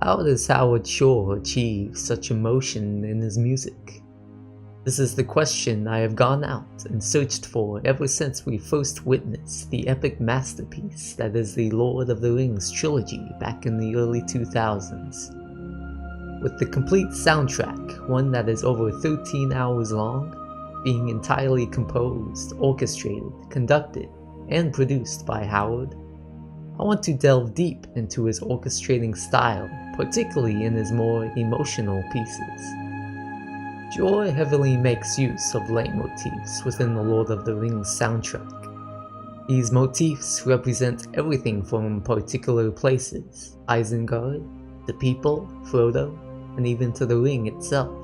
How does Howard Shore achieve such emotion in his music? This is the question I have gone out and searched for ever since we first witnessed the epic masterpiece that is the Lord of the Rings trilogy back in the early 2000s. With the complete soundtrack, one that is over 13 hours long, being entirely composed, orchestrated, conducted, and produced by Howard, I want to delve deep into his orchestrating style, particularly in his more emotional pieces. Shore heavily makes use of leitmotifs within the Lord of the Rings soundtrack. These motifs represent everything from particular places, Isengard, the people, Frodo, and even to the ring itself.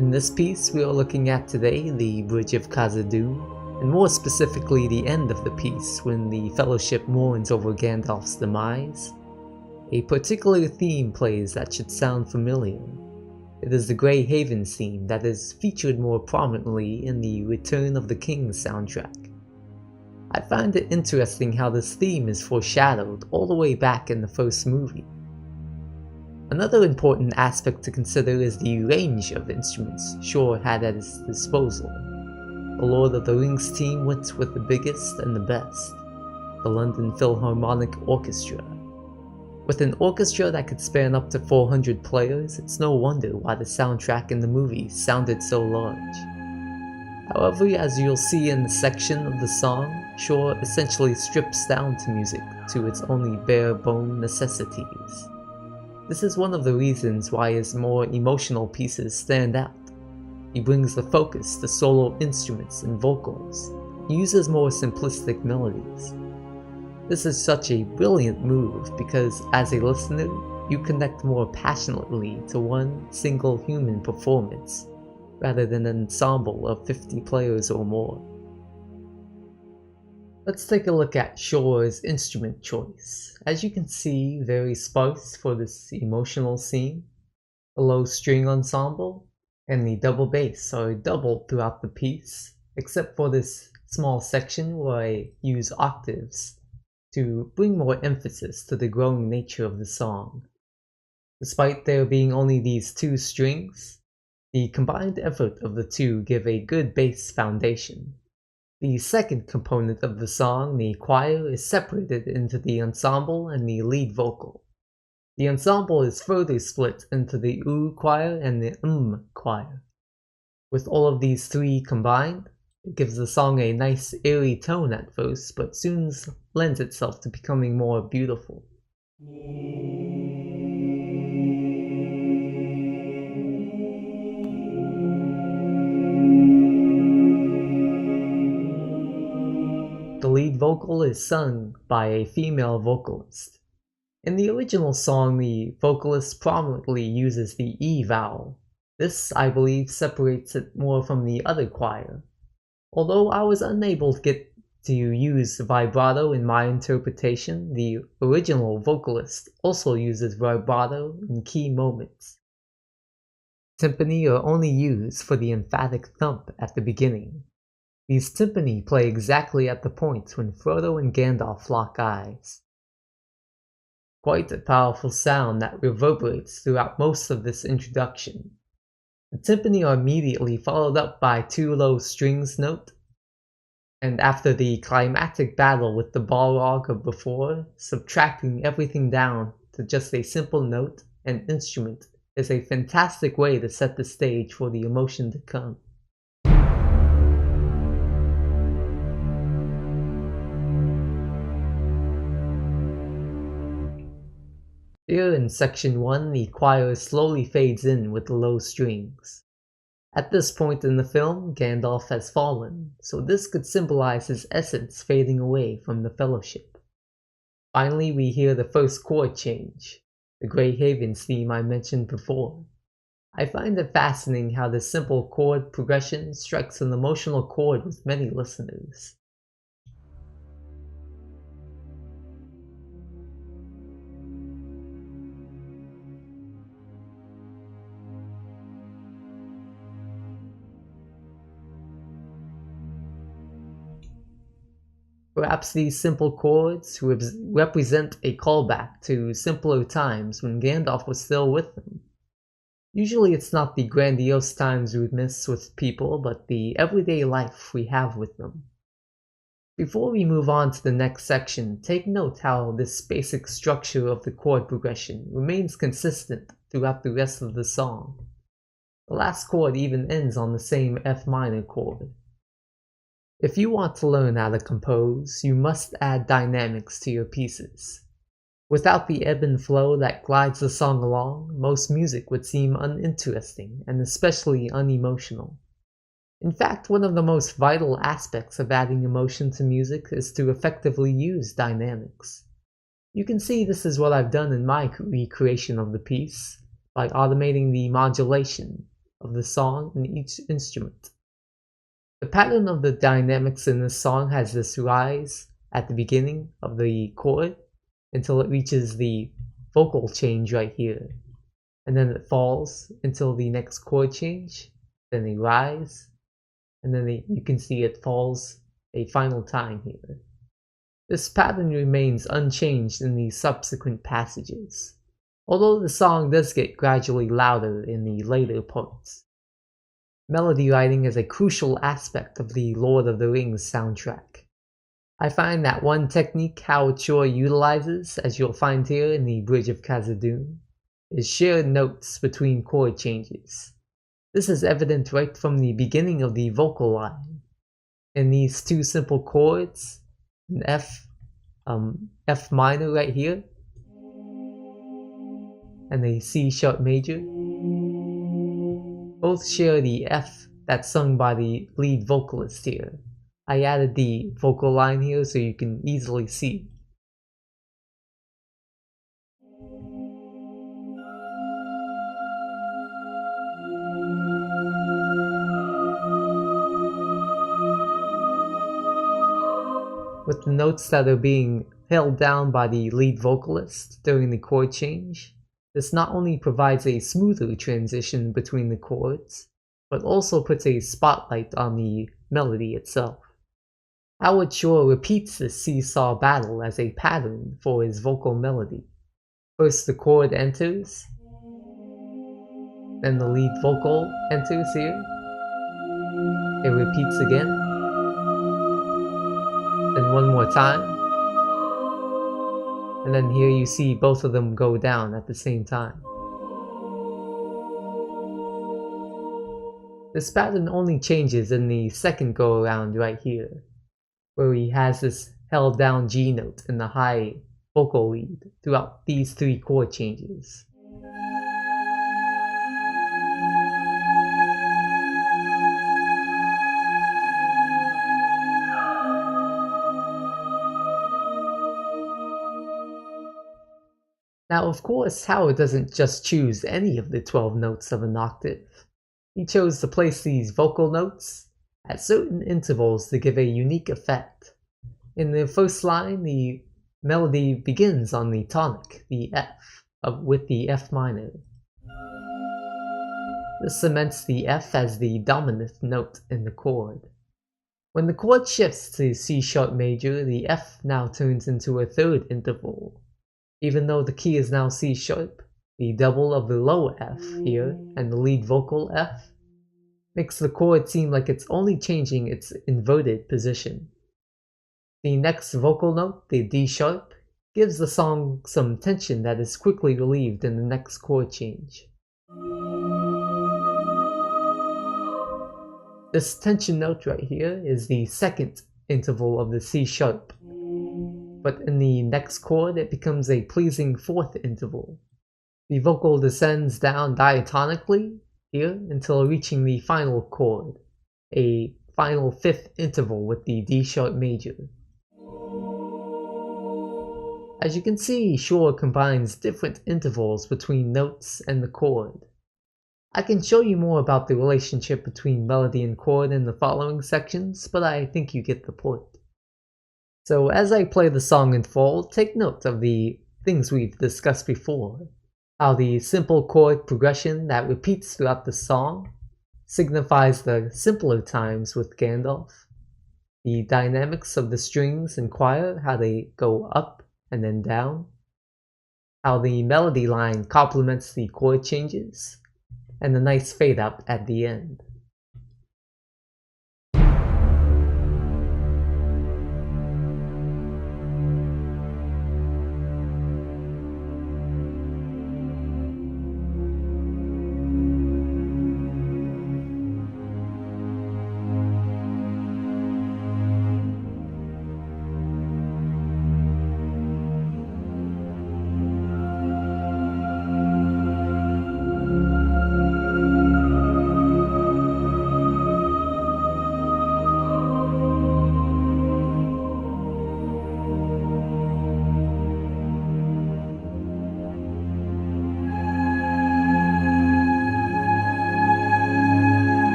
In this piece we are looking at today the Bridge of Khazad-dûm, and more specifically the end of the piece when the Fellowship mourns over Gandalf's demise. A particular theme plays that should sound familiar. It is the Grey Haven theme that is featured more prominently in the Return of the King soundtrack. I find it interesting how this theme is foreshadowed all the way back in the first movie. Another important aspect to consider is the range of instruments Shore had at his disposal. The Lord of the Rings team went with the biggest and the best, the London Philharmonic Orchestra. With an orchestra that could span up to 400 players, it's no wonder why the soundtrack in the movie sounded so large. However, as you'll see in the section of the song, Shore essentially strips down to music to its only bare-bone necessities. This is one of the reasons why his more emotional pieces stand out. He brings the focus to solo instruments and vocals, and uses more simplistic melodies. This is such a brilliant move because, as a listener, you connect more passionately to one single human performance, rather than an ensemble of 50 players or more. Let's take a look at Shore's instrument choice. As you can see, very sparse for this emotional scene. The low string ensemble and the double bass are doubled throughout the piece, except for this small section where I use octaves to bring more emphasis to the growing nature of the song. Despite there being only these two strings, the combined effort of the two give a good bass foundation. The second component of the song, the choir, is separated into the ensemble and the lead vocal. The ensemble is further split into the choir and the choir. With all of these three combined, it gives the song a nice airy tone at first, but soon lends itself to becoming more beautiful. The lead vocal is sung by a female vocalist. In the original song, the vocalist prominently uses the E vowel. This, I believe, separates it more from the other choir. Although I was unable to get to use vibrato in my interpretation, the original vocalist also uses vibrato in key moments. Timpani are only used for the emphatic thump at the beginning. These timpani play exactly at the point when Frodo and Gandalf lock eyes. Quite a powerful sound that reverberates throughout most of this introduction. The timpani are immediately followed up by two low strings note, and after the climactic battle with the Balrog of before, subtracting everything down to just a simple note and instrument is a fantastic way to set the stage for the emotion to come. Here in section 1, the choir slowly fades in with the low strings. At this point in the film, Gandalf has fallen, so this could symbolize his essence fading away from the Fellowship. Finally, we hear the first chord change, the Grey Haven theme I mentioned before. I find it fascinating how this simple chord progression strikes an emotional chord with many listeners. Perhaps these simple chords represent a callback to simpler times when Gandalf was still with them. Usually it's not the grandiose times we miss with people, but the everyday life we have with them. Before we move on to the next section, take note how this basic structure of the chord progression remains consistent throughout the rest of the song. The last chord even ends on the same F minor chord. If you want to learn how to compose, you must add dynamics to your pieces. Without the ebb and flow that glides the song along, most music would seem uninteresting and especially unemotional. In fact, one of the most vital aspects of adding emotion to music is to effectively use dynamics. You can see this is what I've done in my recreation of the piece, by automating the modulation of the song in each instrument. The pattern of the dynamics in this song has this rise at the beginning of the chord until it reaches the vocal change right here, and then it falls until the next chord change, then a rise, and then you can see it falls a final time here. This pattern remains unchanged in the subsequent passages, although the song does get gradually louder in the later parts. Melody writing is a crucial aspect of the Lord of the Rings soundtrack. I find that one technique Howard Shore utilizes, as you'll find here in the Bridge of Khazad-dûm, is shared notes between chord changes. This is evident right from the beginning of the vocal line. In these two simple chords, an F minor right here, and a C sharp major, both share the F that's sung by the lead vocalist here. I added the vocal line here so you can easily see. With the notes that are being held down by the lead vocalist during the chord change, this not only provides a smoother transition between the chords, but also puts a spotlight on the melody itself. Howard Shore repeats this seesaw battle as a pattern for his vocal melody. First the chord enters, then the lead vocal enters here, it repeats again, then one more time, and then here you see both of them go down at the same time. This pattern only changes in the second go around right here, where he has this held down G note in the high vocal lead throughout these three chord changes. Now, of course, Howard doesn't just choose any of the 12 notes of an octave. He chose to place these vocal notes at certain intervals to give a unique effect. In the first line, the melody begins on the tonic, the F, with the F minor. This cements the F as the dominant note in the chord. When the chord shifts to C sharp major, the F now turns into a third interval. Even though the key is now C sharp, the double of the low F here and the lead vocal F makes the chord seem like it's only changing its inverted position. The next vocal note, the D sharp, gives the song some tension that is quickly relieved in the next chord change. This tension note right here is the second interval of the C sharp, but in the next chord it becomes a pleasing fourth interval. The vocal descends down diatonically here until reaching the final chord, a final fifth interval with the D sharp major. As you can see, Shore combines different intervals between notes and the chord. I can show you more about the relationship between melody and chord in the following sections, but I think you get the point. So as I play the song in full, take note of the things we've discussed before. How the simple chord progression that repeats throughout the song signifies the simpler times with Gandalf. The dynamics of the strings and choir, how they go up and then down, how the melody line complements the chord changes, and the nice fade out at the end.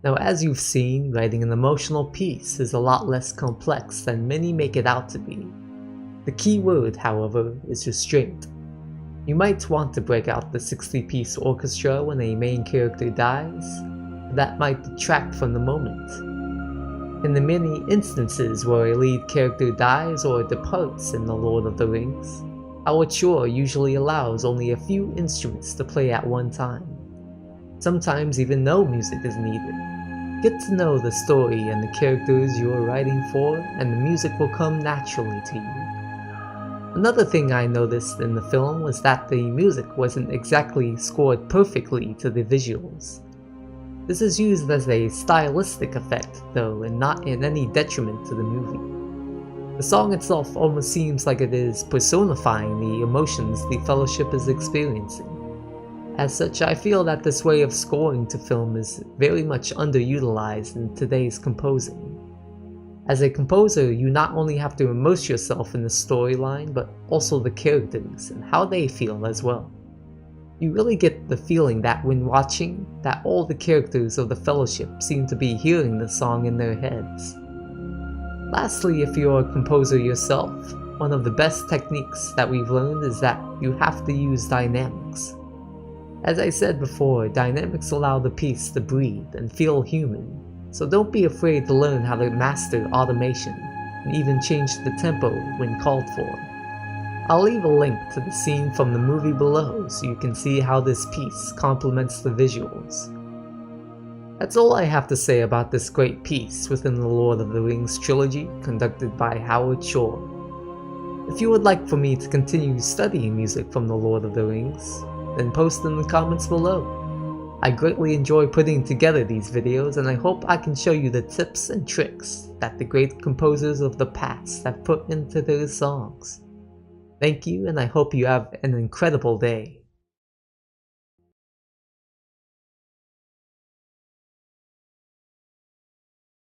Now, as you've seen, writing an emotional piece is a lot less complex than many make it out to be. The key word, however, is restraint. You might want to break out the 60-piece orchestra when a main character dies, but that might detract from the moment. In the many instances where a lead character dies or departs in The Lord of the Rings, our score usually allows only a few instruments to play at one time. Sometimes even no music is needed. Get to know the story and the characters you are writing for, and the music will come naturally to you. Another thing I noticed in the film was that the music wasn't exactly scored perfectly to the visuals. This is used as a stylistic effect, though, and not in any detriment to the movie. The song itself almost seems like it is personifying the emotions the Fellowship is experiencing. As such, I feel that this way of scoring to film is very much underutilized in today's composing. As a composer, you not only have to immerse yourself in the storyline, but also the characters and how they feel as well. You really get the feeling that when watching, that all the characters of the Fellowship seem to be hearing the song in their heads. Lastly, if you're a composer yourself, one of the best techniques that we've learned is that you have to use dynamics. As I said before, dynamics allow the piece to breathe and feel human, so don't be afraid to learn how to master automation and even change the tempo when called for. I'll leave a link to the scene from the movie below so you can see how this piece complements the visuals. That's all I have to say about this great piece within the Lord of the Rings trilogy conducted by Howard Shore. If you would like for me to continue studying music from the Lord of the Rings, then post in the comments below. I greatly enjoy putting together these videos, and I hope I can show you the tips and tricks that the great composers of the past have put into their songs. Thank you, and I hope you have an incredible day.